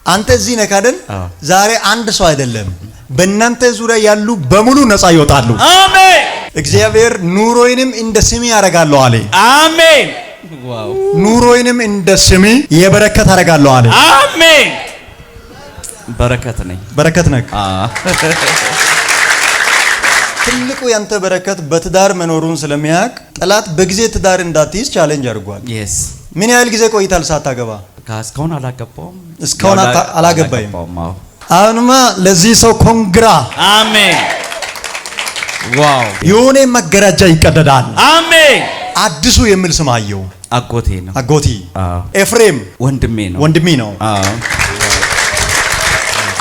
አንተ እዚህ ነህ አይደል? ዛሬ አንድ ሰው አይደለም በእናንተ ዙሪያ ያሉ በሙሉ ነፃ ይወጣሉ። አሜን። እግዚአብሔር ኑሮዬንም እንደ ስሚ ያረጋለሁ አለ። አሜን። ዋው! ኑሮዬንም እንደ ስሚ የበረከት አረጋለሁ አለ። አሜን። በረከት ነኝ። በረከት ነህ። ትልቁ ያንተ በረከት በትዳር መኖሩን ስለሚያውቅ ጠላት በጊዜ ትዳር እንዳትይዝ ቻሌንጅ አድርጓል። yes ምን ያህል ጊዜ ቆይታል ሳታገባ? እስካሁን አላገባውም። እስካሁን አላገባይም። አሁንማ ለዚህ ሰው ኮንግራ። አሜን። ዋው! የሆነ መገራጃ ይቀደዳል። አሜን። አዲሱ የሚል ስም አየው። አጎቴ ነው። አጎቴ ኤፍሬም ወንድሜ ነው። ወንድሜ ነው።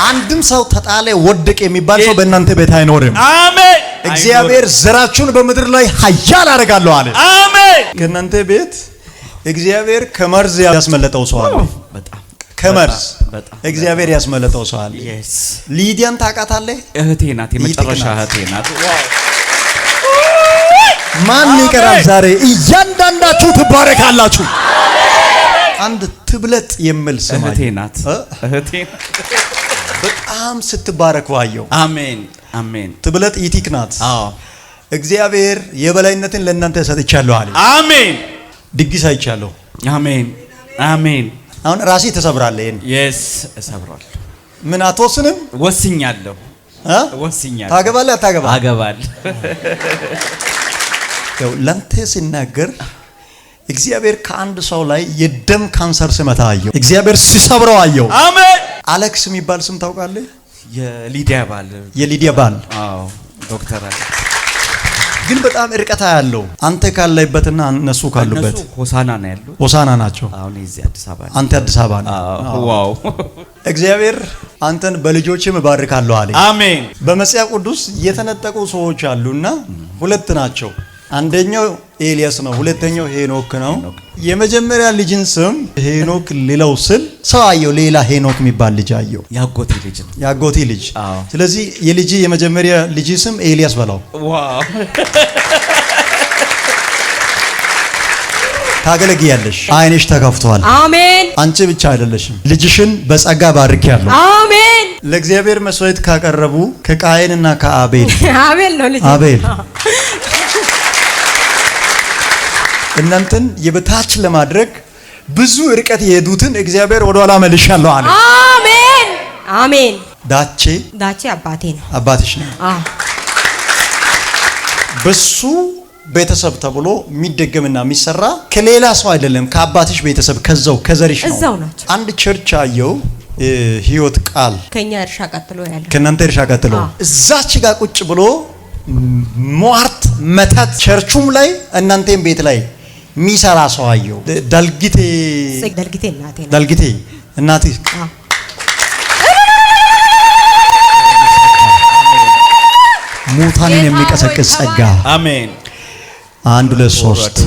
አንድም ሰው ተጣለ ወደቀ የሚባል ሰው በእናንተ ቤት አይኖርም። አሜን። እግዚአብሔር ዘራችሁን በምድር ላይ ኃያል አደርጋለሁ አለ። አሜን። ከእናንተ ቤት እግዚአብሔር ከመርዝ ያስመለጠው ሰው አለ። በጣም ከመርዝ እግዚአብሔር ያስመለጠው ሰው አለ። yes ሊዲያን ታውቃታለህ? እህቴ ናት። የመጨረሻ እህቴ ናት። ማን ይቀራል ዛሬ? እያንዳንዳችሁ ትባረካላችሁ። አንድ ትብለጥ የሚል ስም እህቴ ናት። እህቴ በጣም ስትባረክ ዋየው። አሜን አሜን። ትብለጥ ይቲክ ናት። አዎ እግዚአብሔር የበላይነትን ለእናንተ ሰጥቻለሁ አለ። አሜን። ድግስ አይቻለሁ። አሜን አሜን። አሁን ራሴ ተሰብራለህ። yes እሰብራለሁ። ምን አትወስንም? ወስኛለሁ። ወስኛለሁ። ታገባለህ? አታገባ? አገባለሁ። ያው ለንተ ሲናገር እግዚአብሔር ከአንድ ሰው ላይ የደም ካንሰር ሲመታ አየው። እግዚአብሔር ሲሰብረው አየው። አሜን። አሌክስ የሚባል ስም ታውቃለህ? የሊዲያ ባል። የሊዲያ ባል። አዎ ዶክተር አሌክስ። ግን በጣም እርቀታ ያለው አንተ ካለህበትና እነሱ ካሉበት ሆሳና ነው ያለው። ሆሳና ናቸው። አሁን እዚህ አዲስ አበባ ነው። አንተ አዲስ አበባ ነው። ዋው! እግዚአብሔር አንተን በልጆችም ባርካለሁ አለ። አሜን። በመጽሐፍ ቅዱስ የተነጠቁ ሰዎች አሉና ሁለት ናቸው። አንደኛው ኤልያስ ነው፣ ሁለተኛው ሄኖክ ነው። የመጀመሪያ ልጅን ስም ሄኖክ ሊለው ስል ሰው አየው፣ ሌላ ሄኖክ የሚባል ልጅ አየው። ያጎቴ ልጅ ነው። ያጎቴ ልጅ። ስለዚህ የልጅ የመጀመሪያ ልጅ ስም ኤልያስ በለው። ዋው! ታገለግያለሽ። አይንሽ ተከፍቷል። አሜን። አንቺ ብቻ አይደለሽም፣ ልጅሽን በጸጋ ባርኬያለሁ። አሜን። ለእግዚአብሔር መስዋዕት ካቀረቡ ከቃየንና ከአቤል አቤል ነው ልጅ አቤል እናንተን የበታች ለማድረግ ብዙ ርቀት የሄዱትን እግዚአብሔር ወደ ኋላ መልሻለሁ አለ። አሜን አሜን። ዳቼ አባቴ ነው። አባትሽ ነው። በሱ ቤተሰብ ተብሎ የሚደገምና የሚሰራ ከሌላ ሰው አይደለም፣ ከአባትሽ ቤተሰብ ከዛው ከዘርሽ ነው። እዛው ናቸው። አንድ ቸርች አየው፣ ህይወት ቃል ከኛ እርሻ ቀጥሎ ያለ ከናንተ እርሻ ቀጥሎ እዛች ጋር ቁጭ ብሎ ሟርት መተት ቸርቹም ላይ እናንተም ቤት ላይ ሚሰራ ሰው አየው። ዳልጊቴ እናቴ ነው። ዳልጊቴ እናቴ ሙታንን የሚቀሰቅስ ጸጋ። አሜን። 1 2 3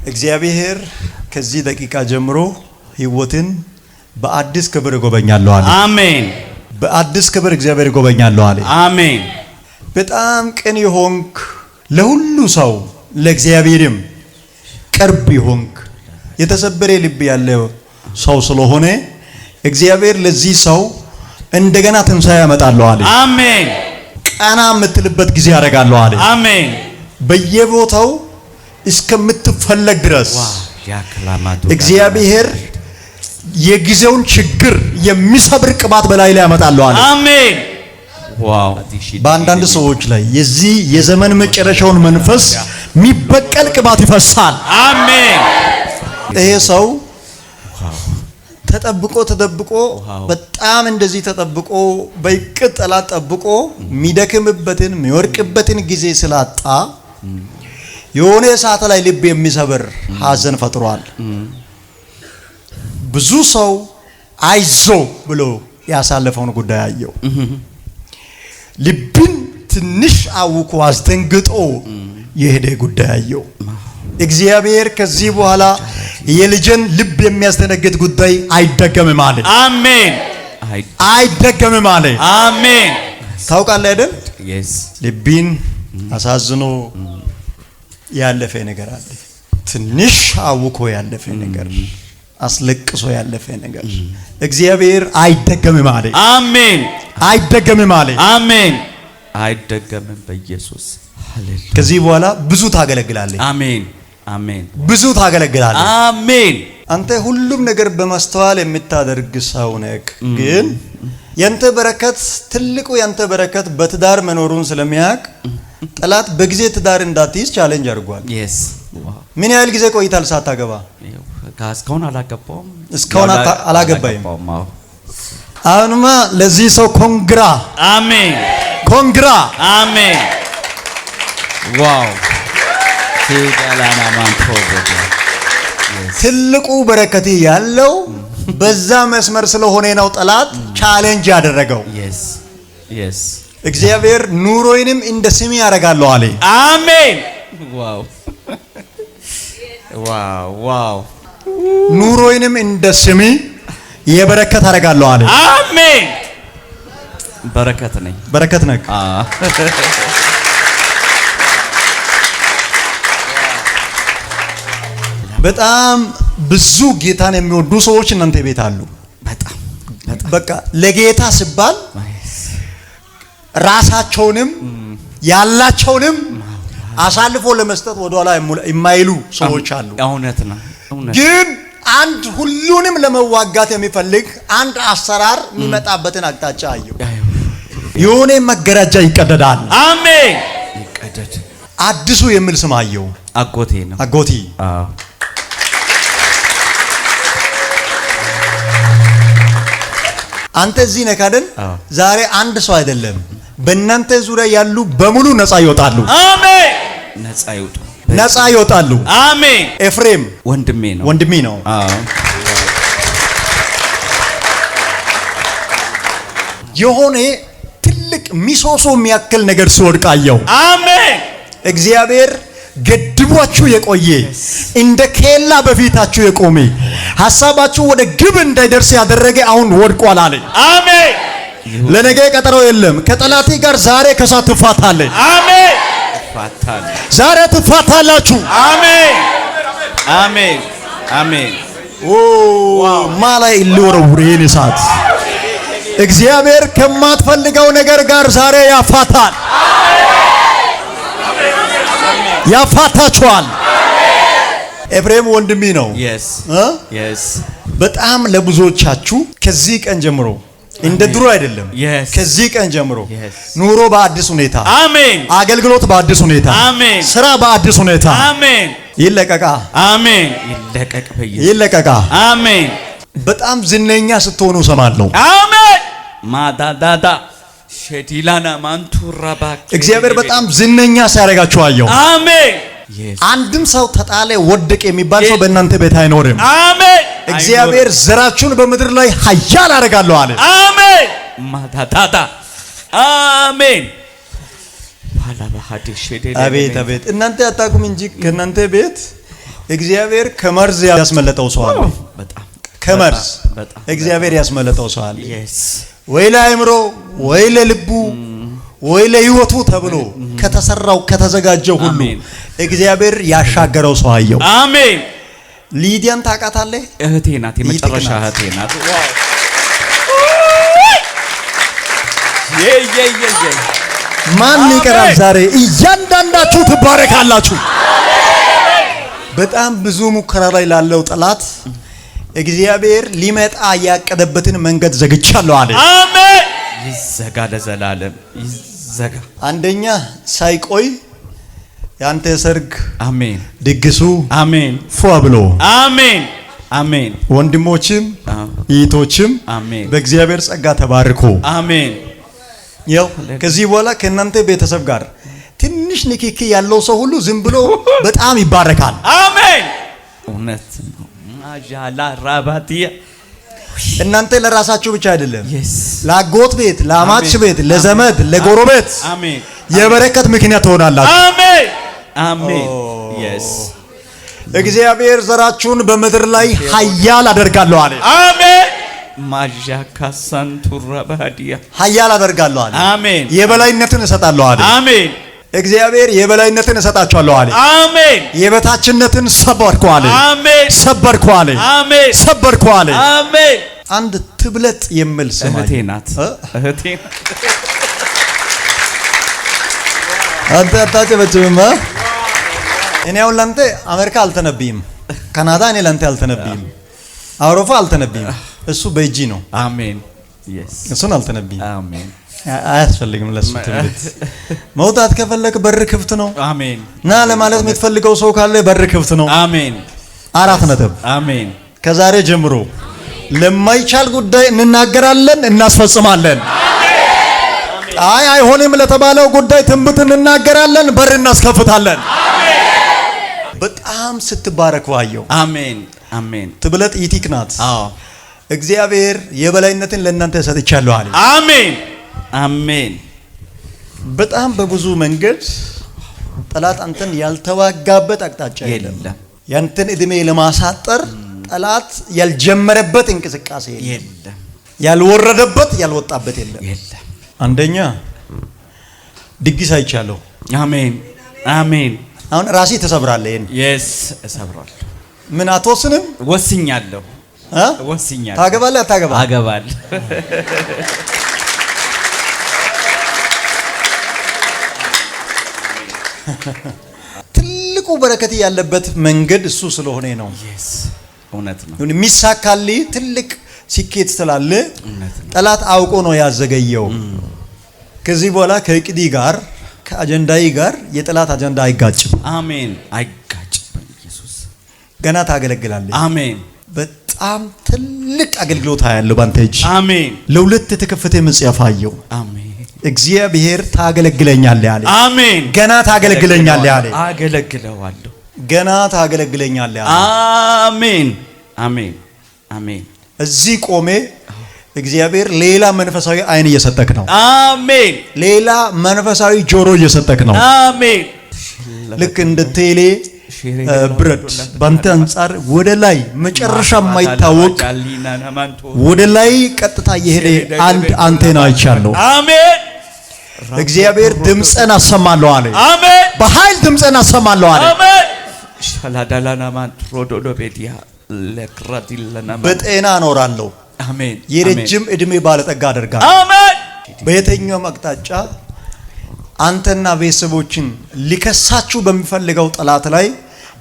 እግዚአብሔር ከዚህ ደቂቃ ጀምሮ ህይወትን በአዲስ ክብር ይጎበኛለሁ አለ። አሜን። በአዲስ ክብር እግዚአብሔር ይጎበኛለሁ አለ። አሜን። በጣም ቅን ይሆንክ፣ ለሁሉ ሰው ለእግዚአብሔርም ቅርብ ይሆንክ፣ የተሰበረ ልብ ያለው ሰው ስለሆነ እግዚአብሔር ለዚህ ሰው እንደገና ትንሣኤ ያመጣለሁ አለ። አሜን። ቀና የምትልበት ጊዜ ያደርጋለሁ አለ። አሜን። በየቦታው እስከምትፈለግ ድረስ እግዚአብሔር የጊዜውን ችግር የሚሰብር ቅባት በላይ ላይ ያመጣለሁ አለ። አሜን። ዋው! በአንዳንድ ሰዎች ላይ የዚህ የዘመን መጨረሻውን መንፈስ የሚበቀል ቅባት ይፈሳል። አሜን። ይሄ ሰው ተደብቆ በጣም እንደዚህ ተጠብቆ በይቅጥ ጠላት ጠብቆ የሚደክምበትን የሚወርቅበትን ጊዜ ስላጣ የሆነ ሰዓት ላይ ልብ የሚሰብር ሐዘን ፈጥሯል። ብዙ ሰው አይዞ ብሎ ያሳለፈውን ጉዳይ አየው። ልብን ትንሽ አውቆ አስደንግጦ የሄደ ጉዳይ አየው። እግዚአብሔር ከዚህ በኋላ የልጅን ልብ የሚያስደነግጥ ጉዳይ አይደገምም አለ። አሜን። አይደገምም አለ። አሜን። ታውቃለህ አይደል? yes ልብን አሳዝኖ ያለፈ ነገር አለ። ትንሽ አውኮ ያለፈ ነገር አስለቅሶ ያለፈ ነገር እግዚአብሔር አይደገምም አለ። አሜን። አይደገምም አለ። አሜን። አይደገምም በኢየሱስ ሃሌሉያ። ከዚህ በኋላ ብዙ ታገለግላለህ። አሜን። አሜን። ብዙ ታገለግላለህ። አሜን። አንተ ሁሉም ነገር በማስተዋል የምታደርግ ሰው ነህ። ግን ያንተ በረከት ትልቁ ያንተ በረከት በትዳር መኖሩን ስለሚያውቅ ጠላት በጊዜ ትዳር እንዳትይዝ ቻሌንጅ አድርጓል። yes ምን ያህል ጊዜ ቆይታል ሳታገባ? እስካሁን አላገባውም። እስካሁን አላገባይም። አሁንማ ለዚህ ሰው ኮንግራ። አሜን። ኮንግራ። አሜን። ዋው ሲዳላና ማንቶብ ትልቁ በረከት ያለው በዛ መስመር ስለሆነ ነው ጠላት ቻሌንጅ ያደረገው። yes yes እግዚአብሔር ኑሮዬንም እንደ ስሜ ያደርጋለሁ አለ። አሜን። ዋው ዋው ዋው ኑሮዬንም እንደ ስሜ የበረከት አደርጋለሁ አለ። አሜን። በረከት ነኝ። በረከት ነህ። በጣም ብዙ ጌታን የሚወዱ ሰዎች እናንተ ቤት አሉ። በጣም በቃ ለጌታ ሲባል ራሳቸውንም ያላቸውንም አሳልፎ ለመስጠት ወደኋላ የማይሉ ሰዎች አሉ። እውነት ነው። ግን አንድ ሁሉንም ለመዋጋት የሚፈልግ አንድ አሰራር የሚመጣበትን አቅጣጫ አየው። የሆነ መገረጃ ይቀደዳል። አሜን። ይቀደድ። አዲሱ የሚል ስም አየው። አጎቴ ነው። አጎቴ አንተ እዚህ ነህ አይደል? ዛሬ አንድ ሰው አይደለም በእናንተ ዙሪያ ያሉ በሙሉ ነፃ ይወጣሉ። አሜን። ነፃ ይወጡ። ነፃ ይወጣሉ። አሜን። ኤፍሬም ወንድሜ ነው። ወንድሜ ነው። የሆነ ትልቅ ሚሶሶ የሚያክል ነገር ሲወድቅ አየው። አሜን። እግዚአብሔር ገድቧችሁ የቆየ እንደ ኬላ በፊታችሁ የቆመ ሐሳባችሁ ወደ ግብ እንዳይደርስ ያደረገ አሁን ወድቋል አለ። አሜን። ለነገ ቀጠሮ የለም። ከጠላቴ ጋር ዛሬ ከሳት ትፋታለህ። አሜን። ትፋታል። ዛሬ ትፋታላችሁ። አሜን። አሜን። አሜን። ማላይ ልወረውር ይሄን እሳት እግዚአብሔር ከማትፈልገው ነገር ጋር ዛሬ ያፋታል። ያፋታችኋል። ኤፍሬም ወንድሜ ነው። yes yes በጣም ለብዙዎቻችሁ ከዚህ ቀን ጀምሮ እንደ ድሮ አይደለም። ከዚህ ቀን ጀምሮ ኑሮ በአዲስ ሁኔታ፣ አሜን። አገልግሎት በአዲስ ሁኔታ፣ አሜን። ስራ በአዲስ ሁኔታ፣ አሜን። ይለቀቃ። አሜን። ይለቀቅ በኢየሱስ ይለቀቃ። አሜን። በጣም ዝነኛ ስትሆኑ ሰማለሁ። አሜን። ማዳዳዳ ሸዲላና ማንቱራባ እግዚአብሔር በጣም ዝነኛ ሲያደርጋችሁ አየሁ። አሜን። አንድም ሰው ተጣለ ወደቀ የሚባል ሰው በእናንተ ቤት አይኖርም። አሜን። እግዚአብሔር ዘራችሁን በምድር ላይ ኃያል አደርጋለሁ አለ። አሜን። ማዳዳዳ አሜን። አቤት አቤት። እናንተ አታውቁም እንጂ ከእናንተ ቤት እግዚአብሔር ከመርዝ ያስመለጠው ሰው አለ። በጣም ከመርዝ እግዚአብሔር ያስመለጠው ሰው አለ። ወይ ለአእምሮ ወይ ለልቡ ወይ ለሕይወቱ ተብሎ ከተሰራው ከተዘጋጀው ሁሉ እግዚአብሔር ያሻገረው ሰው አየው። አሜን። ሊዲያን ታውቃታለህ? እህቴ ናት። የመጨረሻ እህቴ ናት። ማን ይቀራል ዛሬ? እያንዳንዳችሁ ትባረካላችሁ። በጣም ብዙ ሙከራ ላይ ላለው ጠላት እግዚአብሔር ሊመጣ ያቀደበትን መንገድ ዘግቻለሁ አለ። አሜን። ይዘጋ ለዘላለም ይዘጋ። አንደኛ ሳይቆይ ያንተ ሰርግ፣ አሜን፣ ድግሱ፣ አሜን፣ ፏ ብሎ፣ አሜን፣ አሜን፣ ወንድሞችም እህቶችም በእግዚአብሔር ጸጋ ተባርኮ፣ አሜን። ያው ከዚህ በኋላ ከእናንተ ቤተሰብ ጋር ትንሽ ንክኪ ያለው ሰው ሁሉ ዝም ብሎ በጣም ይባረካል። አሜን። እውነት ነው። ማጃላ ራባቲያ እናንተ ለራሳችሁ ብቻ አይደለም፣ ለአጎት ቤት፣ ለአማች ቤት፣ ለዘመድ፣ ለጎረቤት አሜን የበረከት ምክንያት ትሆናላችሁ። አሜን አሜን። yes እግዚአብሔር ዘራችሁን በምድር ላይ ኃያል አደርጋለሁ አለ። አሜን። ማጃካ ሳንቱራ ባዲያ ኃያል አደርጋለሁ አለ። አሜን። የበላይነትን እሰጣለሁ አለ። አሜን። እግዚአብሔር የበላይነትን እሰጣቸዋለሁ አለ። አሜን። የበታችነትን ሰበርኩ አለ። አሜን። ሰበርኩ አለ። አሜን። ሰበርኩ አለ። አሜን። አንድ ትብለጥ የሚል ስም እህቴ ናት። እህቴ አንተ አታጨበጭብማ። እኔ አሁን ላንተ አሜሪካ አልተነብይም፣ ካናዳ እኔ ላንተ አልተነብይም፣ አውሮፓ አልተነብይም። እሱ በእጂ ነው። አሜን። ኢየስ እሱን አልተነብይም። አሜን። አያስፈልግም ለሱ ትብለጥ። መውጣት ከፈለክ በር ክፍት ነው። አሜን። ና ለማለት የምትፈልገው ሰው ካለ በር ክፍት ነው። አሜን። 4 ነጥብ። አሜን። ከዛሬ ጀምሮ ለማይቻል ጉዳይ እንናገራለን፣ እናስፈጽማለን። አይ አይሆንም ለተባለው ጉዳይ ትንቢት እንናገራለን፣ በር እናስከፍታለን። በጣም ስትባረክ ዋየው። አሜን። አሜን። ትብለጥ ኢቲክ ናት። አዎ እግዚአብሔር የበላይነትን ለእናንተ ሰጥቻለሁ አለ። አሜን። አሜን። በጣም በብዙ መንገድ ጠላት አንተን ያልተዋጋበት አቅጣጫ የለም። ያንተን እድሜ ለማሳጠር ጠላት ያልጀመረበት እንቅስቃሴ የለም። ያልወረደበት ያልወጣበት የለም። አንደኛ ድግስ አይቻለሁ። አሜን። አሜን። አሁን ራሴ ተሰብራለህ። የስ እሰብራለሁ። ምን አትወስንም? ወስኛለሁ። ወስኛለሁ። ታገባለህ? አታገባ? አገባለሁ። ትልቁ በረከት ያለበት መንገድ እሱ ስለሆነ ነው። የስ እውነት ነው። የሚሳካልህ ትልቅ ስኬት ስላለ ጠላት አውቆ ነው ያዘገየው። ከዚህ በኋላ ከእቅዲ ጋር ከአጀንዳይ ጋር የጠላት አጀንዳ አይጋጭም። አሜን። አይጋጭም። ኢየሱስ ገና ታገለግላለህ። አሜን። በጣም ትልቅ አገልግሎት ያለው ባንተ እጅ። አሜን። ለሁለት የተከፈተ መጽሐፍ አየው። አሜን። እግዚአብሔር ታገለግለኛለህ አለ። አሜን። ገና ታገለግለኛለህ አለ። አገለግለዋለሁ። ገና ታገለግለኛለህ አለ። አሜን። አሜን። አሜን። እዚህ ቆሜ እግዚአብሔር ሌላ መንፈሳዊ አይን እየሰጠክ ነው። አሜን። ሌላ መንፈሳዊ ጆሮ እየሰጠክ ነው። አሜን። ልክ እንደ ቴሌ ብረት ባንተ አንጻር ወደ ላይ መጨረሻ የማይታወቅ ወደ ላይ ቀጥታ የሄደ አንድ አንቴና አይቻለሁ። አሜን። እግዚአብሔር ድምፅን አሰማለሁ አለ። አሜን። በኃይል ድምፅን አሰማለሁ አለ። አሜን። ሻላዳላና ማንትሮዶዶ ቤዲያ ለክራዲለና በጤና እኖራለሁ። አሜን። የረጅም እድሜ ባለጠጋ አደርጋለሁ። አሜን። በየትኛውም አቅጣጫ አንተና ቤተሰቦችን ሊከሳችሁ በሚፈልገው ጠላት ላይ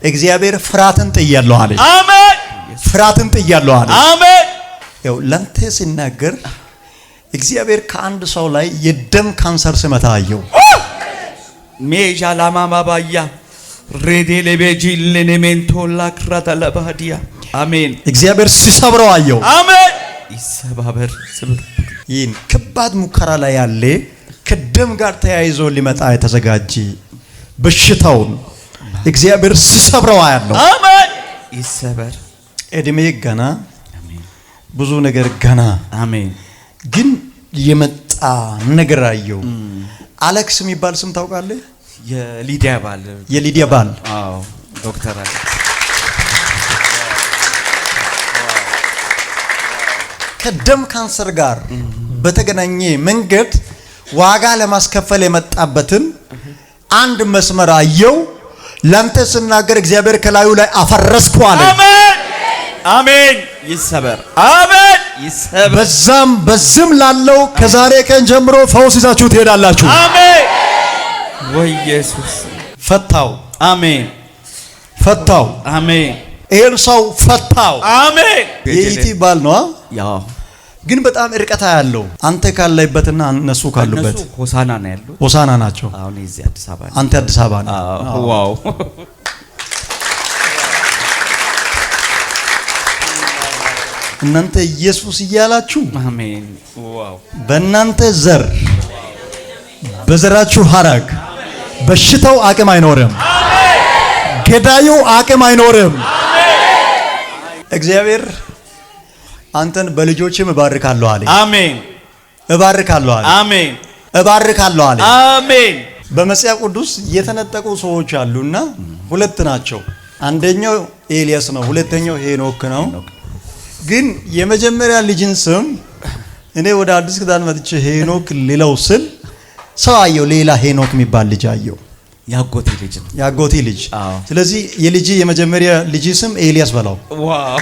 እግዚአብሔር ፍርሃትን ጥያለሁ አለ። አሜን። ፍርሃትን ጥያለሁ አለ። አሜን። ያው ላንተ ሲናገር እግዚአብሔር ከአንድ ሰው ላይ የደም ካንሰር ሲመታ አየው። ሜጃ ላማማባያ ሬዴ ለቤጂ ለኔሜንቶ ላክራታ ለባዲያ አሜን። እግዚአብሔር ሲሰብረው አየው። አሜን። ይሰባበር ስብር ይህን ከባድ ሙከራ ላይ ያለ ከደም ጋር ተያይዞ ሊመጣ የተዘጋጀ በሽታውን እግዚአብሔር ሲሰብረው አያለው። አሜን። ይሰበር። እድሜ ገና ብዙ ነገር ገና አሜን። ግን የመጣ ነገር አየው። አሌክስ የሚባል ስም ታውቃለህ? የሊዲያ ባል የሊዲያ ባል። አዎ ዶክተር አለ። ከደም ካንሰር ጋር በተገናኘ መንገድ ዋጋ ለማስከፈል የመጣበትን አንድ መስመር አየው። ላንተ ስናገር እግዚአብሔር ከላዩ ላይ አፈረስኩ አለ። አሜን። አሜን። ይሰበር። አሜን። ይሰበር። በዛም በዝም ላለው ከዛሬ ቀን ጀምሮ ፈውስ ይዛችሁ ትሄዳላችሁ። አሜን። ወይ ኢየሱስ ፈታው። አሜን። ፈታው። አሜን። ይሄን ሰው ፈታው። አሜን። የኢቲ ባል ነው። ያው ግን በጣም እርቀታ ያለው አንተ ካለይበትና እነሱ ካሉበት ሆሳና ነው ያለው። ሆሳና ናቸው። አሁን እዚህ አዲስ አበባ ነው። አንተ አዲስ አበባ ነው። ዋው። እናንተ ኢየሱስ እያላችሁ አሜን። ዋው። በእናንተ ዘር በዘራችሁ ሐረግ በሽታው አቅም አይኖርም። ገዳዩ አቅም አይኖርም። እግዚአብሔር አንተን በልጆችም እባርካለሁ አለ። አሜን። እባርካለሁ አለ። አሜን። እባርካለሁ አለ። አሜን። በመጽሐፍ ቅዱስ የተነጠቁ ሰዎች አሉና ሁለት ናቸው። አንደኛው ኤልያስ ነው፣ ሁለተኛው ሄኖክ ነው። ግን የመጀመሪያ ልጅን ስም እኔ ወደ አዲስ ኪዳን መጥቼ ሄኖክ ሊለው ስል ሰው አየው፣ ሌላ ሄኖክ የሚባል ልጅ አየው። ያጎቴ ልጅ ነው። ያጎቴ ልጅ። አዎ። ስለዚህ የልጅ የመጀመሪያ ልጅ ስም ኤልያስ በላው። ዋው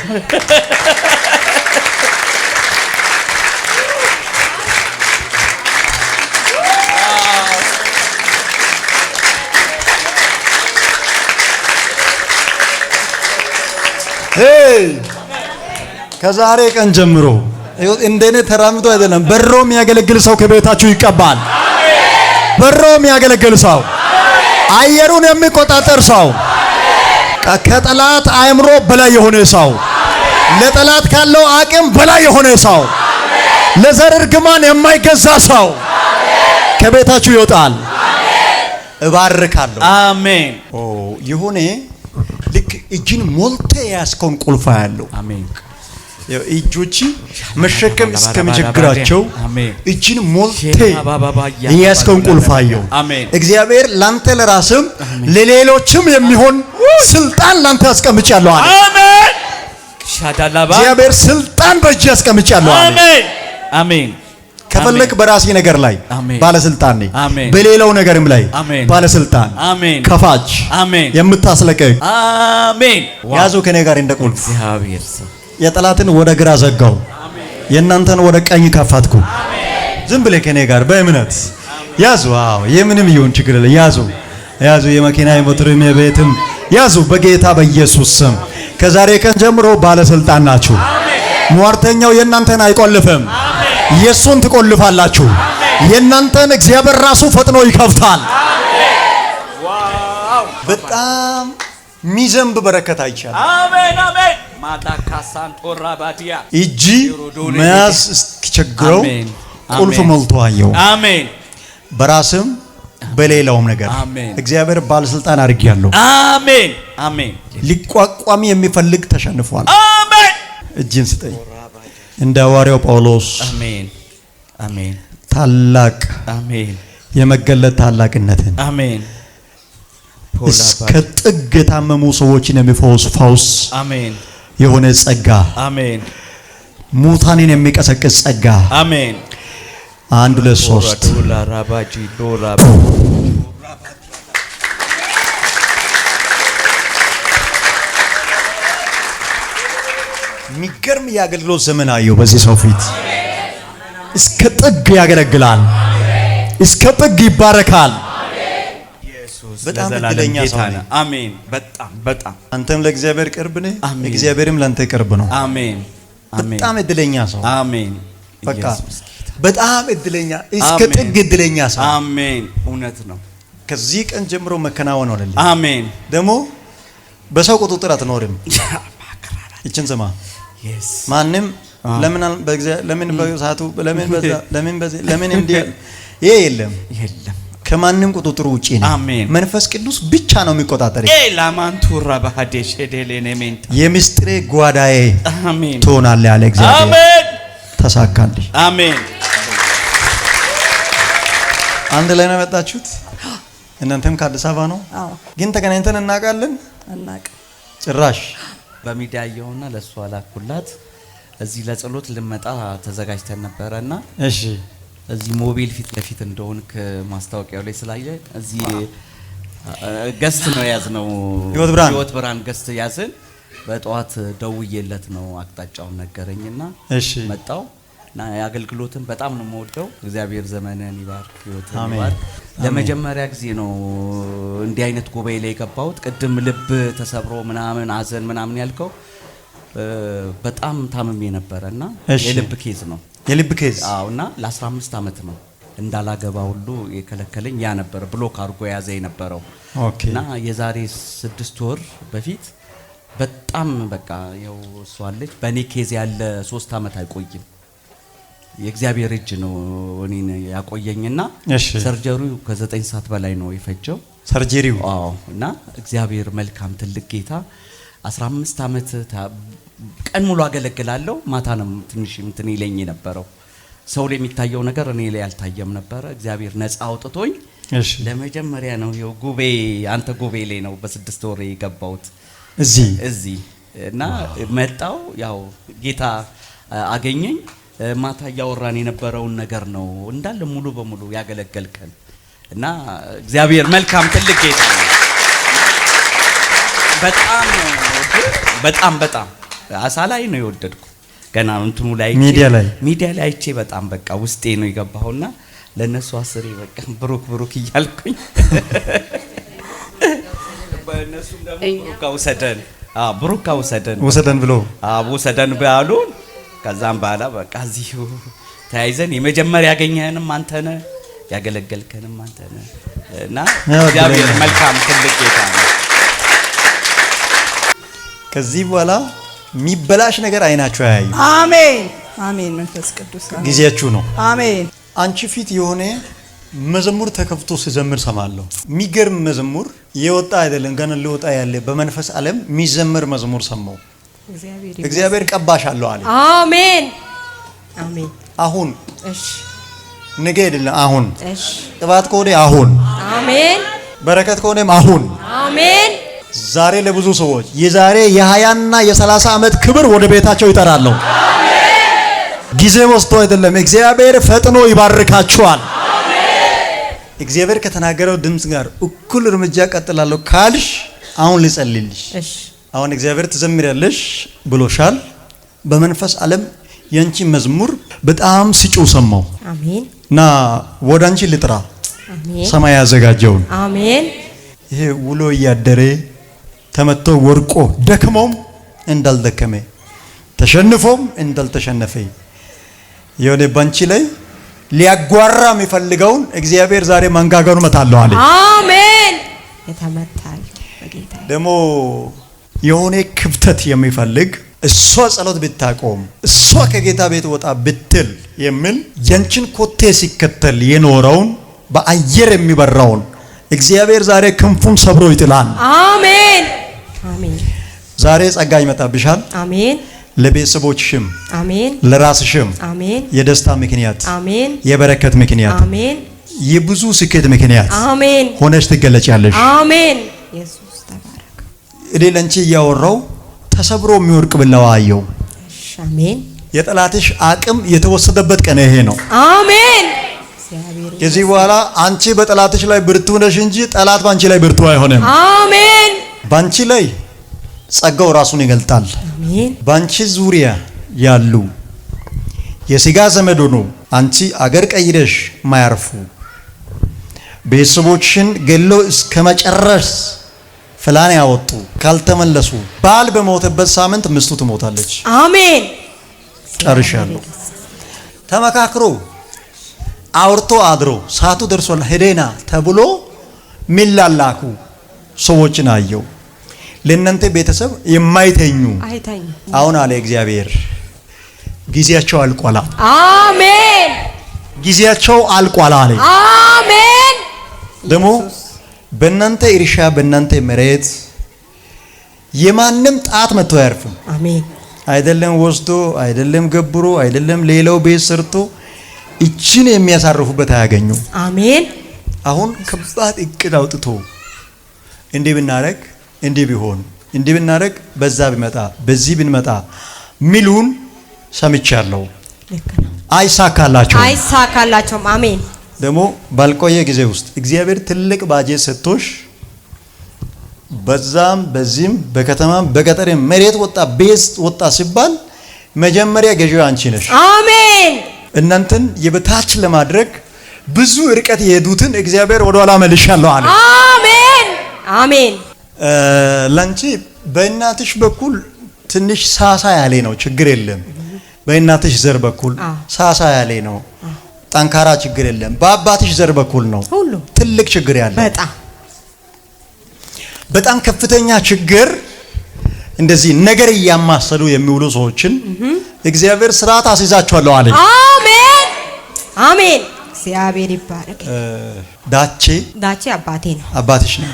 ከዛሬ ቀን ጀምሮ እንደኔ ተራምዶ አይደለም፣ በሮ የሚያገለግል ሰው ከቤታችሁ ይቀባል። በሮ የሚያገለግል ሰው፣ አየሩን የሚቆጣጠር ሰው፣ ከጠላት አእምሮ በላይ የሆነ ሰው፣ ለጠላት ካለው አቅም በላይ የሆነ ሰው፣ ለዘር እርግማን የማይገዛ ሰው ከቤታችሁ ይወጣል። እባርካለሁ። አሜን። ይሁን ልክ እጅን ሞልተ ያስከውን ቁልፍ ያለው አሜን። እጆች መሸከም እስከመጀግራቸው እጅን ሞልተ ያስከውን ቁልፍ ያለው እግዚአብሔር ላንተ ለራስም ለሌሎችም የሚሆን ስልጣን ላንተ አስቀምጫለሁ አለ። አሜን። ሻዳላባ እግዚአብሔር ስልጣን በእጅ አስቀምጫለሁ አለ። አሜን አሜን። ከፈለክ በራሴ ነገር ላይ ባለስልጣን ነኝ፣ በሌላው ነገርም ላይ ባለስልጣን፣ ከፋች የምታስለቀቅ አሜን። ያዙ ከኔ ጋር እንደ ቁልፍ። እግዚአብሔር የጠላትን ወደ ግራ ዘጋው፣ የእናንተን ወደ ቀኝ ከፈትኩ። ዝም ብለህ ከኔ ጋር በእምነት ያዙ። አዎ የምንም ይሁን ችግር የለም። ያዙ ያዙ፣ የመኪና የሞተርም የቤትም ያዙ። በጌታ በኢየሱስ ስም ከዛሬ ቀን ጀምሮ ባለስልጣን ናችሁ። ሟርተኛው የእናንተን አይቆልፍም፣ ኢየሱስን ትቆልፋላችሁ። የእናንተን እግዚአብሔር ራሱ ፈጥኖ ይከፍታል። በጣም ሚዘንብ በረከት አይቻልም። አሜን አሜን። ማዳካሳን ጦራ ባዲያ እጂ መያዝ እስኪቸግረው ቁልፍ ሞልቶ አየው። አሜን። በራስም በሌላውም ነገር እግዚአብሔር ባለስልጣን አድርጌያለሁ። አሜን አሜን። ሊቋቋም የሚፈልግ ተሸንፏል። አሜን። እጅን ስጠኝ እንደ ሐዋርያው ጳውሎስ። አሜን አሜን። ታላቅ አሜን የመገለጥ ታላቅነትን አሜን እስከ ጥግ የታመሙ ሰዎችን የሚፈውስ ፈውስ አሜን የሆነ ጸጋ አሜን። ሙታንን የሚቀሰቅስ ጸጋ አሜን። 1 2 3 ዶላር አባጂ ዶላር የሚገርም የአገልግሎት ዘመን አየሁ በዚህ ሰው ፊት። እስከ ጥግ ያገለግላል፣ እስከ ጥግ ይባረካል። በጣም እድለኛ ሰው ነህ። አሜን። በጣም በጣም አንተም ለእግዚአብሔር ቅርብ ነህ፣ እግዚአብሔርም ላንተ ቅርብ ነው። አሜን አሜን። በጣም እድለኛ ሰው አሜን። በቃ በጣም እድለኛ፣ እስከ ጥግ እድለኛ ሰው። አሜን። እውነት ነው። ከዚህ ቀን ጀምሮ መከናወን ሆነልህ። አሜን። ደግሞ በሰው ቁጥጥር አትኖርም። ይችን ስማ፣ ማንም ለምን በሰዓቱ ለምን እንዲህ ይሄ የለም የለም። ከማንም ቁጥጥር ውጪ ነው። መንፈስ ቅዱስ ብቻ ነው የሚቆጣጠር። ላማንቱራ በሐዴሽ ሄደሌኔሜንት የምስጢሬ ጓዳዬ ትሆናለህ ያለ እግዚአብሔር። አሜን። ተሳካልኝ። አሜን። አንድ ላይ ነው የመጣችሁት? እናንተም ከአዲስ አበባ ነው? አዎ። ግን ተገናኝተን እናውቃለን? ጭራሽ በሚዲያ ያየውና ለሷ አላኩላት። እዚህ ለጸሎት ልመጣ ተዘጋጅተን ነበርና እሺ እዚህ ሞቢል ፊት ለፊት እንደሆንክ ማስታወቂያው ላይ ስላየ እዚህ ገስት ነው ያዝነው። ህይወት ብርሃን ገስት ያዝን። በጠዋት ደውዬለት ነው አቅጣጫውን ነገረኝና እሺ መጣው እና የአገልግሎትን በጣም ነው የምወደው። እግዚአብሔር ዘመንን ይባርክ፣ ህይወትን ይባርክ። ለመጀመሪያ ጊዜ ነው እንዲህ አይነት ጉባኤ ላይ የገባሁት። ቅድም ልብ ተሰብሮ ምናምን አዘን ምናምን ያልከው በጣም ታምሜ ነበርና የልብ ኬዝ ነው። የልብ ኬዝ? አዎና ለ15 አመት ነው እንዳላገባ ሁሉ የከለከለኝ ያ ነበር። ብሎክ አድርጎ ያዘ የነበረው እና የዛሬ 6 ወር በፊት በጣም በቃ ያው እሷ አለች በኔ ኬዝ ያለ 3 አመት አይቆይም። የእግዚአብሔር እጅ ነው እኔን ያቆየኝና ሰርጀሪው ከ9 ሰዓት በላይ ነው የፈጀው ሰርጀሪው። አዎ እና እግዚአብሔር መልካም ትልቅ ጌታ 15 አመት ቀን ሙሉ አገለግላለሁ። ማታ ነው ትንሽ እንትን ይለኝ የነበረው። ሰው ላይ የሚታየው ነገር እኔ ላይ አልታየም ነበር። እግዚአብሔር ነፃ አውጥቶኝ ለመጀመሪያ ነው ይኸው ጉቤ አንተ ጉቤ ላይ ነው በ6 ወር የገባሁት እዚህ እና መጣው። ያው ጌታ አገኘኝ። ማታ ያወራን የነበረውን ነገር ነው እንዳለ ሙሉ በሙሉ ያገለገልከን እና እግዚአብሔር መልካም ትልቅ ጌታ ነው። በጣም አሳ ላይ ነው የወደድኩ ገና እንትኑ ላይ ሚዲያ ላይ አይቼ በጣም በቃ ውስጤ ነው የገባውና ለነሱ አስሬ በቃ ብሩክ እያልኩኝ በእነሱም ደግሞ ብሩክ ውሰደን ብሎ ውሰደን ባሉ ከዛም በኋላ በቃ እዚሁ ተያይዘን የመጀመሪያ ያገኘህንም አንተ ነህ ያገለገልከንም አንተ ነህ እና እግዚአብሔር መልካም ትልቅ ጌታ ነው። ከዚህ በኋላ የሚበላሽ ነገር አይናችሁ ያያዩ። አሜን። መንፈስ ቅዱስ ጊዜያችሁ ነው። አሜን። አንቺ ፊት የሆነ መዝሙር ተከፍቶ ሲዘምር ሰማለሁ። የሚገርም መዝሙር የወጣ አይደለም ገና ሊወጣ ያለ በመንፈስ ዓለም የሚዘምር መዝሙር ሰማው። እግዚአብሔር ቀባሻለሁ አለ። አሜን። አሁን እሺ፣ ነገ አይደለም አሁን። እሺ፣ ቅባት ከሆነ አሁን። አሜን። በረከት ከሆነም አሁን። አሜን። ዛሬ ለብዙ ሰዎች የዛሬ የ20 እና የ30 ዓመት ክብር ወደ ቤታቸው ይጠራሉ። አሜን። ጊዜ ወስዶ አይደለም፣ እግዚአብሔር ፈጥኖ ይባርካችኋል። እግዚአብሔር ከተናገረው ድምጽ ጋር እኩል እርምጃ ቀጥላለሁ ካልሽ አሁን ልጸልይልሽ። እሺ፣ አሁን እግዚአብሔር ትዘምሪያለሽ ብሎሻል። በመንፈስ ዓለም ያንቺ መዝሙር በጣም ሲጮ ሰማው። አሜን። እና ወደ አንቺ ልጥራ። አሜን። ሰማይ ያዘጋጀው። አሜን። ይሄ ውሎ ያደረ ተመቶ ወርቆ ደክሞም እንዳልደከመ ተሸንፎም እንዳልተሸነፈ የሆነ ባንቺ ላይ ሊያጓራ የሚፈልገውን እግዚአብሔር ዛሬ መንጋጋውን መታለው አለ። አሜን። የተመታል በጌታ ደግሞ የሆነ ክፍተት የሚፈልግ እሷ ጸሎት ብታቆም እሷ ከጌታ ቤት ወጣ ብትል የሚል ያንቺን ኮቴ ሲከተል የኖረውን በአየር የሚበራውን እግዚአብሔር ዛሬ ክንፉን ሰብሮ ይጥላል። አሜን። ዛሬ ጸጋ ይመጣብሻል። አሜን። ለቤተሰቦችሽም አሜን፣ ለራስሽም አሜን፣ የደስታ ምክንያት አሜን፣ የበረከት ምክንያት አሜን፣ የብዙ ስኬት ምክንያት አሜን ሆነሽ ትገለጫለሽ። አሜን። ኢየሱስ ተባረክ። እኔ ለንቺ ያወራው ተሰብሮ የሚወርቅ ብለዋ አየው። አሜን። የጠላትሽ አቅም የተወሰደበት ቀን ይሄ ነው። አሜን። ከዚህ በኋላ አንቺ በጠላትሽ ላይ ብርቱ ነሽ እንጂ ጠላት ባንቺ ላይ ብርቱ አይሆንም። አሜን። ባንቺ ላይ ጸጋው ራሱን ይገልጣል። አሜን። ባንቺ ዙሪያ ያሉ የሥጋ ዘመድ ሆኖ አንቺ አገር ቀይረሽ ማያርፉ ቤተሰቦችን ገሎ እስከ መጨረስ ፍላን ያወጡ ካልተመለሱ ባል በሞተበት ሳምንት ሚስቱ ትሞታለች። አሜን። ጨርሻለሁ። ተመካክሮ አውርቶ አድሮ ሰዓቱ ደርሷል ሄደና ተብሎ ሚላላኩ ሰዎችን አየው። ለእናንተ ቤተሰብ የማይተኙ አሁን አለ እግዚአብሔር ጊዜያቸው አልቋል። አሜን። ጊዜያቸው አልቋል አለ። አሜን። ደግሞ በእናንተ እርሻ በእናንተ መሬት የማንም ጣት መጥቶ አያርፍም። አሜን። አይደለም ወስዶ አይደለም ገብሮ አይደለም ሌላው ቤት ሰርቶ እቺን የሚያሳርፉበት አያገኙ። አሜን። አሁን ከባድ እቅድ አውጥቶ እንዴ ብናረግ እንዴ ቢሆን እንዴ ብናረግ በዛ ቢመጣ በዚህ ብንመጣ ሚሉን ሰምቻለሁ። አይሳካላቸውም። አሜን። ደግሞ ባልቆየ ጊዜ ውስጥ እግዚአብሔር ትልቅ ባጀት ሰጥቶሽ በዛም በዚህም በከተማም በገጠርም መሬት ወጣ ቤት ወጣ ሲባል መጀመሪያ ገዢው አንቺ ነሽ። አሜን። እናንተን የበታች ለማድረግ ብዙ ርቀት የሄዱትን እግዚአብሔር ወደ ኋላ መልሻለሁ አለ። አሜን። አሜን። ላንቺ በእናትሽ በኩል ትንሽ ሳሳ ያለ ነው፣ ችግር የለም። በእናትሽ ዘር በኩል ሳሳ ያለ ነው፣ ጠንካራ ችግር የለም። በአባትሽ ዘር በኩል ነው ሁሉ ትልቅ ችግር ያለው። በጣም ከፍተኛ ችግር እንደዚህ ነገር እያማሰሉ የሚውሉ ሰዎችን እግዚአብሔር ስርዓት አስይዛቸዋለሁ አለ። አሜን። አሜን። እግዚአብሔር ይባረክ። ዳቼ አባቴ ነው። አባትሽ ነው?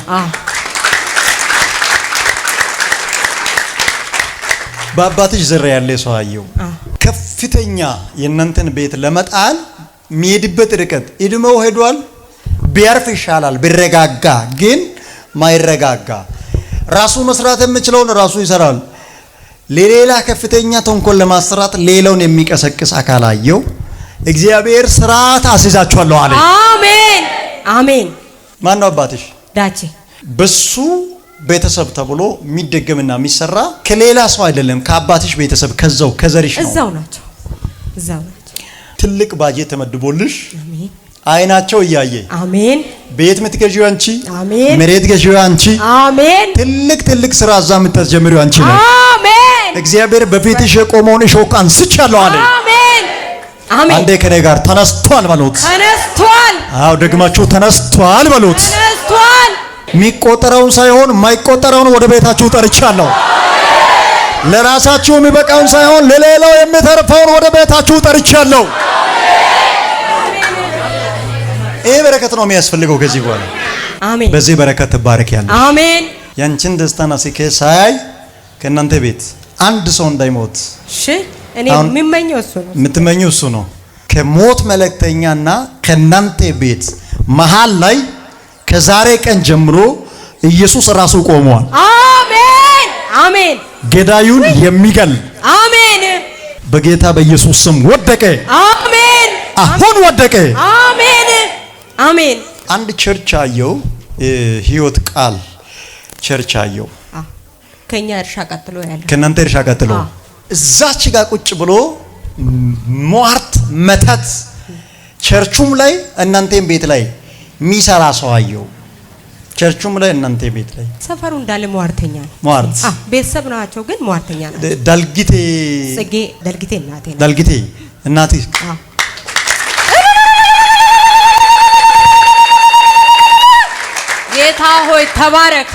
በአባትሽ ዘር ያለ ሰው አየው። ከፍተኛ የእናንተን ቤት ለመጣል የሚሄድበት ርቀት እድሜው ሄዷል። ቢያርፍ ይሻላል ቢረጋጋ፣ ግን ማይረጋጋ ራሱ መስራት የሚችለውን ራሱ ይሰራል። ለሌላ ከፍተኛ ተንኮል ለማሰራት ሌላውን የሚቀሰቅስ አካል አየው። እግዚአብሔር ስርዓት አስይዛችኋለሁ አለ። አሜን። አሜን። ማን ነው አባትሽ? ዳቼ። በሱ ቤተሰብ ተብሎ የሚደገምና የሚሰራ ከሌላ ሰው አይደለም፣ ከአባትሽ ቤተሰብ ከዛው ከዘርሽ ነው። እዛው ናቸው። ትልቅ ባጀት ተመድቦልሽ አሜን። አይናቸው እያየ አሜን። ቤት የምትገዢው አንቺ፣ አሜን። መሬት ገዢው አንቺ፣ አሜን። ትልቅ ስራ እዛ የምታስጀምሪው አንቺ ነሽ። አሜን። እግዚአብሔር በፊትሽ የቆመውን እሾህ አንስቻለሁ አለ። አሜን። አሜን። አንዴ ከኔ ጋር ተነስቷል በሉት። ተነስቷል። አዎ ደግማችሁ ተነስቷል በሉት። ተነስቷል። የሚቆጠረውን ሳይሆን የማይቆጠረውን ወደ ቤታችሁ ጠርቻለሁ። ለራሳችሁ የሚበቃውን ሳይሆን ለሌላው የሚተርፈውን ወደ ቤታችሁ ጠርቻለሁ። ይሄ በረከት ነው የሚያስፈልገው ከዚህ በኋላ። አሜን። በዚህ በረከት ትባረኪያለሽ። አሜን። ያንቺን ደስታና ስኬት ሳይ ከእናንተ ቤት አንድ ሰው እንዳይሞት። እሺ እኔ የምመኘው እሱ ነው። የምትመኘው እሱ ነው። ከሞት መልእክተኛና ከእናንተ ቤት መሃል ላይ ከዛሬ ቀን ጀምሮ ኢየሱስ ራሱ ቆሟል። አሜን። አሜን። ገዳዩን የሚገል አሜን። በጌታ በኢየሱስ ስም ወደቀ። አሜን። አሁን ወደቀ። አሜን። አሜን። አንድ ቸርች አየው፣ ህይወት ቃል ቸርች አየው። ከኛ እርሻ ቀጥሎ ያለው ከእናንተ እርሻ ቀጥሎ እዛች ጋር ቁጭ ብሎ ሟርት መተት ቸርቹም ላይ እናንተም ቤት ላይ ሚሰራ ሰው አየው። ቸርቹም ላይ እናንተ ቤት ላይ ሰፈሩ እንዳለ ሟርተኛ ነው። ሟርት ቤተሰብ ናቸው ግን ሟርተኛ ናቸው። ዳልጊቴ ጽጌ ዳልጊቴ እናቴ ነው። ዳልጊቴ እናቴ ጌታ ሆይ ተባረክ።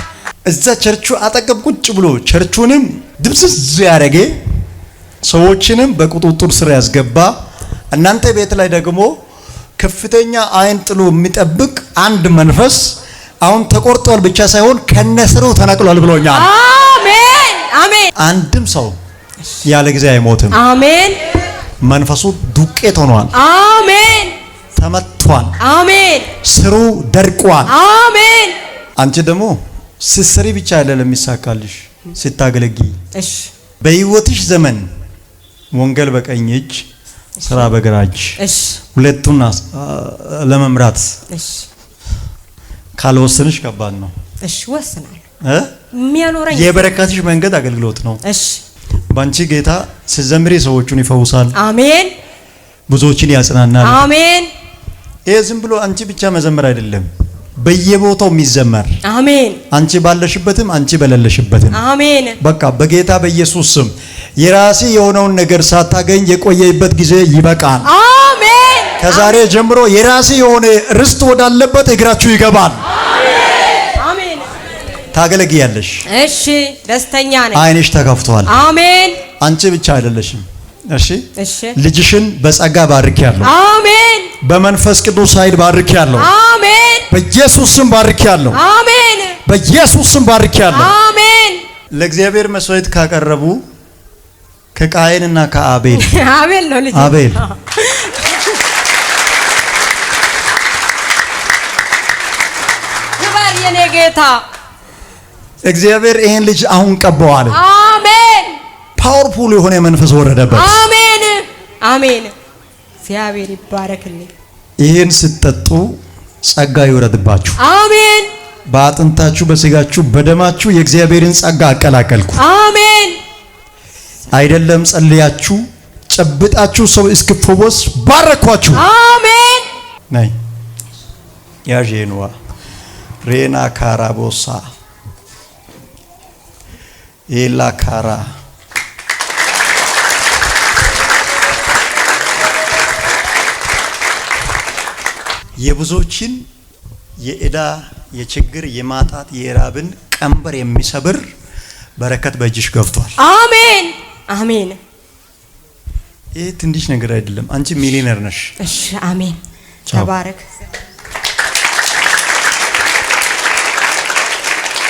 እዛ ቸርቹ አጠገብ ቁጭ ብሎ ቸርቹንም ድብስስ ያደረገ ሰዎችንም በቁጥጥር ስር ያስገባ እናንተ ቤት ላይ ደግሞ ከፍተኛ አይን ጥሎ የሚጠብቅ አንድ መንፈስ አሁን ተቆርጧል ብቻ ሳይሆን ከነስሩ ተነቅሏል ብሎኛል። አሜን። አሜን። አንድም ሰው ያለ ጊዜ አይሞትም። አሜን። መንፈሱ ዱቄት ሆኗል። አሜን። ተመቷል። አሜን። ስሩ ደርቋል። አሜን። አንቺ ደግሞ ስትሰሪ ብቻ አይደለም የሚሳካልሽ ስታገለጊ። እሺ በህይወትሽ ዘመን ወንጌል በቀኝ እጅ ስራ በግራ እጅ ሁለቱን ለመምራት ካልወሰንሽ ከባድ ነው። እሺ ወስናለሁ። የሚያኖረኝ የበረከትሽ መንገድ አገልግሎት ነው። እሺ ባንቺ ጌታ ሲዘምሪ ሰዎችን ይፈውሳል። አሜን። ብዙዎችን ያጽናናል። አሜን። ይሄ ዝም ብሎ አንቺ ብቻ መዘመር አይደለም፣ በየቦታው የሚዘመር አሜን። አንቺ ባለሽበትም አንቺ በሌለሽበትም አሜን። በቃ በጌታ በኢየሱስ ስም የራሴ የሆነውን ነገር ሳታገኝ የቆየበት ጊዜ ይበቃል። አሜን። ከዛሬ ጀምሮ የራሴ የሆነ ርስት ወዳለበት እግራችሁ ይገባል። አሜን። ታገለግያለሽ። እሺ ደስተኛ ነኝ። አይንሽ ተከፍቷል። አሜን። አንቺ ብቻ አይደለሽም። እሺ እሺ ልጅሽን በጸጋ ባርኪያለሁ። አሜን። በመንፈስ ቅዱስ ኃይል ባርኪያለሁ። አሜን። በኢየሱስ ስም ባርኪያለሁ። አሜን። በኢየሱስ ስም ባርኪያለሁ። አሜን። ለእግዚአብሔር መስዋዕት ካቀረቡ ከቃየንና ከአቤል አቤል ነው ልጅ አቤል ክበር የኔ ጌታ እግዚአብሔር ይሄን ልጅ አሁን ቀባው አለ። አሜን። ፓወርፉል የሆነ መንፈስ ወረደበት። አሜን። አሜን። እግዚአብሔር ይባረክልኝ። ይሄን ስትጠጡ ጸጋ ይወረድባችሁ። አሜን። በአጥንታችሁ በስጋችሁ በደማችሁ የእግዚአብሔርን ጸጋ አቀላቀልኩ። አሜን። አይደለም ጸልያችሁ ጨብጣችሁ ሰው እስክትፈወስ ባረኳችሁ። አሜን። ነይ ያጄንዋ ሬና ካራቦሳ ኤላ ካራ የብዙዎችን የዕዳ የችግር የማጣት የራብን ቀንበር የሚሰብር በረከት በእጅሽ ገብቷል። አሜን። አሜን። ይህ ትንሽ ነገር አይደለም። አንቺ ሚሊዮነር ነሽ። እሺ አሜን። ተባረክ።